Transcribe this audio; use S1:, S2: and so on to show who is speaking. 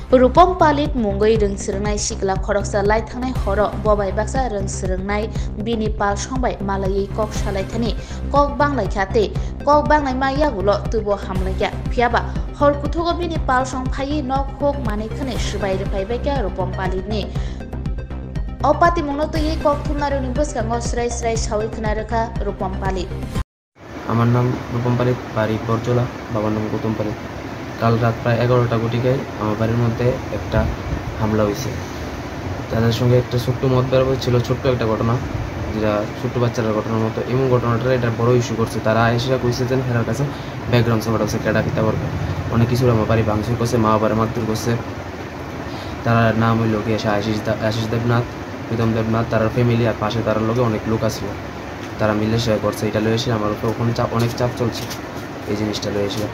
S1: Rupong palit mungoi rung sirnai sikla khoroksa lai thangnai horo bobai baksa rung sirnai bini pal songbai malayai kok salai thani kok banglai khate kok banglai ma yagulo tubo hamlaikya phiaba hor kuthogo bini pal song phai nok hok mane khane sibai rpai baikya rupong palit ni opati mungno to ei kok thumnaru ni boskango srai srai sawi khna rakha rupong palit
S2: আমার নাম রূপম পালিত, বাড়ি বরজলা, বাবার নাম গৌতম পালিত। কাল রাত প্রায় 11টা ঘটিকায় আমার বাড়ির মধ্যে একটা হামলা হয়েছে। তাদের সঙ্গে একটা ছোট্ট মত বেরোবে ছিল, ছোট্ট একটা ঘটনা, যেটা ছোট্ট বাচ্চাদের ঘটনার মতো। এমন ঘটনাটা এটা বড় ইস্যু করছে। তারা এসে কইছে যে হেরার কাছে ব্যাকগ্রাউন্ড সাপোর্ট আছে, কেডা কিতা করবে, অনেক কিছু আমার বাড়ি ভাঙচুর করছে, মা বাবার মারধর করছে। তার নাম হইল কি আশিস দেবনাথ, প্রীতম দেবনাথ, তার ফ্যামিলি আর পাশে তার লোকে অনেক লোক আসছিল। তারা মিলে সে করছে, এটা লয়ে এসে আমার উপর ওখানে অনেক চাপ চলছে এই জিনিসটা লয়ে এসে।